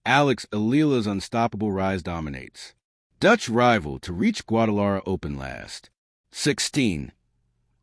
Alex Eala's unstoppable rise dominates. Dutch rival to reach Guadalajara Open last. 16.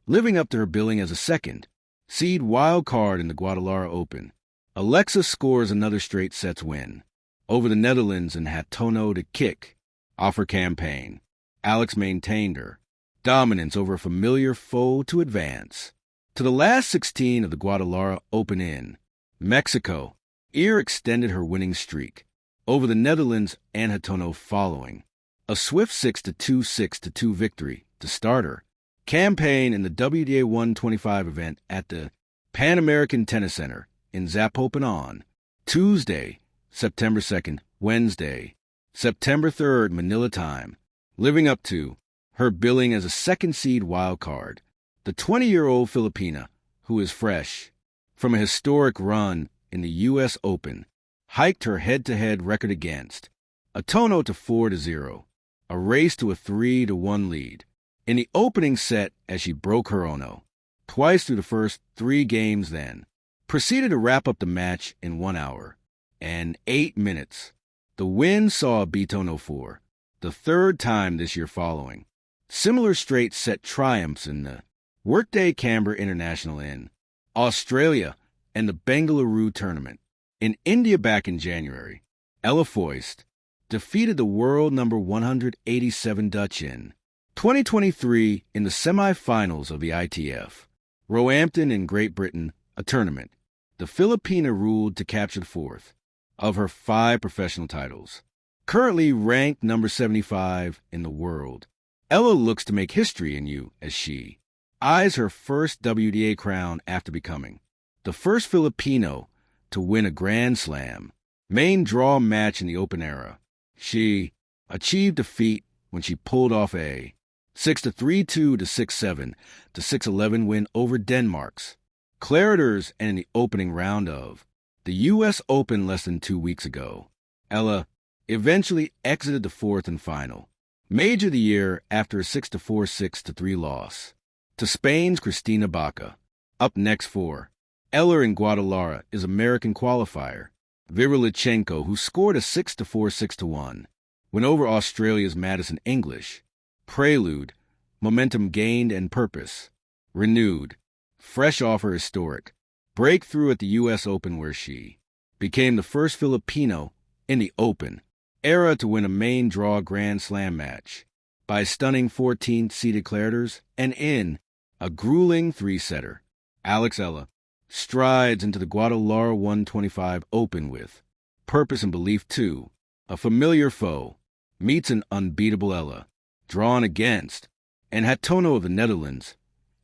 Living up to her billing as a second seed wild card in the Guadalajara Open, Alexa scores another straight sets win over the Netherlands and had Tono to kick off her campaign. Alex maintained her dominance over a familiar foe to advance to the last 16 of the Guadalajara Open in Mexico. Eala extended her winning streak over the Netherlands and Hatono following a swift 6-2, 6-2 victory to start her campaign in the WTA 125 event at the Pan American Tennis Center in Zapopan on Tuesday, September 2nd, Wednesday, September 3rd, Manila time, living up to her billing as a second seed wild card. The 20-year-old Filipina, who is fresh from a historic run in the U.S. Open, hiked her head-to-head record against a Tono to 4-0, a race to a 3-1 lead in the opening set as she broke her Ono twice through the first 3 games, then proceeded to wrap up the match in 1 hour and 8 minutes. The win saw a beat Tono for the third time this year following similar straight set triumphs in the Workday Canberra International in Australia and the Bengaluru tournament. In India back in January, Ella Foyst defeated the world number 187 Dutch in 2023 in the semi-finals of the ITF Roehampton in Great Britain, a tournament the Filipina ruled to capture the fourth of her 5 professional titles. Currently ranked number 75 in the world, Ella looks to make history in U as she eyes her first WTA crown after becoming the first Filipino to win a Grand Slam main draw match in the Open era. She achieved defeat when she pulled off a 6-3-2 to 6-7 to 6-11 win over Denmark's Clareters and in the opening round of the U.S. Open less than 2 weeks ago. Ella eventually exited the fourth and final major of the year after a 6-4, 6-3 loss to Spain's Cristina Baca. Up next for Ella in Guadalajara is American qualifier Virilichenko, who scored a 6-4, 6-1 win over Australia's Madison English. Prelude, momentum gained and purpose renewed, fresh off her historic breakthrough at the U.S. Open, where she became the first Filipino in the Open era to win a main draw Grand Slam match by stunning 14th-seeded Clareters and in a grueling 3-setter. Alex Eala strides into the Guadalajara 125 Open with purpose and belief too. A familiar foe meets an unbeatable Ella, drawn against and Hatono of the Netherlands,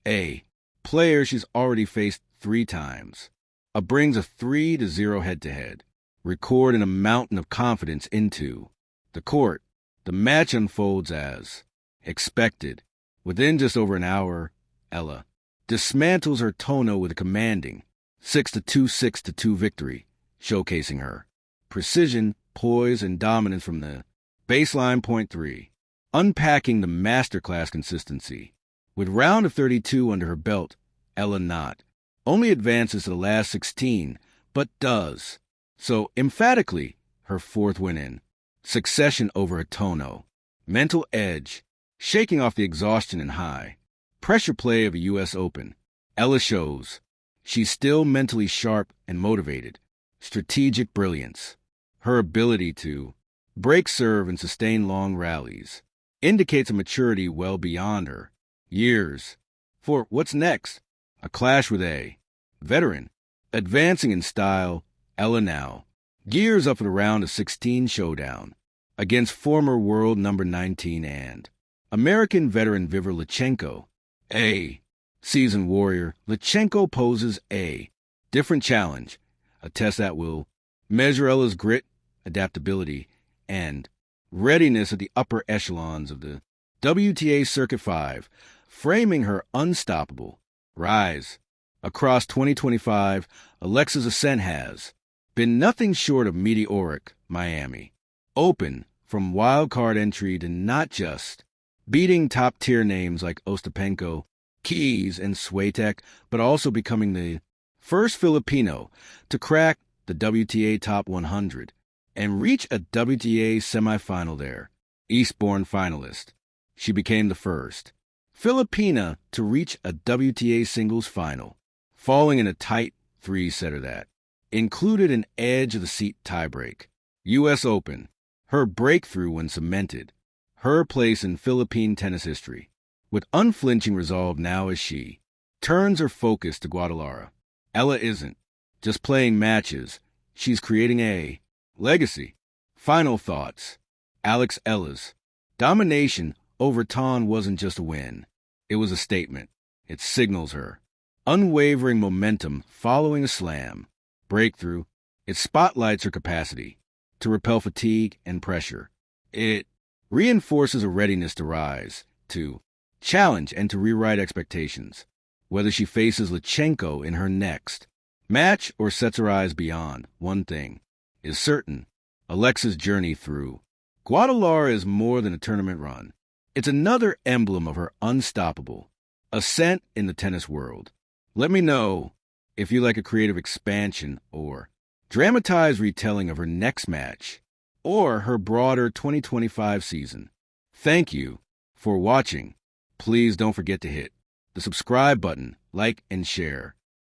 a player she's already faced 3 times. Brings a 3-0 head-to-head record and a mountain of confidence into the court. The match unfolds as expected. Within just over an hour, Ella dismantles her Tono with a commanding 6-2, 6-2 victory, showcasing her precision, poise, and dominance from the baseline point 3, unpacking the masterclass consistency. With round of 32 under her belt, Ella not only advances to the last 16, but does so emphatically her 4th win in succession over a Tono. Mental edge, shaking off the exhaustion and high pressure play of a U.S. Open, Ella shows she's still mentally sharp and motivated. Strategic brilliance, her ability to break serve and sustain long rallies, indicates a maturity well beyond her years. For what's next? A clash with a veteran. Advancing in style, Ella now gears up for the round of 16 showdown against former world number 19 and American veteran Virilichenko. A seasoned warrior, Lichenko poses a different challenge, a test that will measure Ella's grit, adaptability, and readiness at the upper echelons of the WTA Circuit 5, framing her unstoppable rise. Across 2025, Alexa's ascent has been nothing short of meteoric. Miami Open, from wildcard entry to not just beating top-tier names like Ostapenko, Keys, and Swiatek, but also becoming the first Filipino to crack the WTA Top 100 and reach a WTA semifinal there. Eastbourne finalist. She became the first Filipina to reach a WTA singles final, falling in a tight three-setter that included an edge-of-the-seat tiebreak. U.S. Open. Her breakthrough when cemented her place in Philippine tennis history. With unflinching resolve now as she turns her focus to Guadalajara. Ella isn't just playing matches. She's creating a legacy. Final thoughts. Alex Eala's domination over Tan wasn't just a win. It was a statement. It signals her unwavering momentum following a slam. Breakthrough. It spotlights her capacity to repel fatigue and pressure. It reinforces a readiness to rise, to challenge, and to rewrite expectations. Whether she faces Lutsenko in her next match or sets her eyes beyond, one thing is certain. Alexa's journey through Guadalajara is more than a tournament run. It's another emblem of her unstoppable ascent in the tennis world. Let me know if you like a creative expansion or dramatized retelling of her next match or her broader 2025 season. Thank you for watching. Please don't forget to hit the subscribe button, like, and share.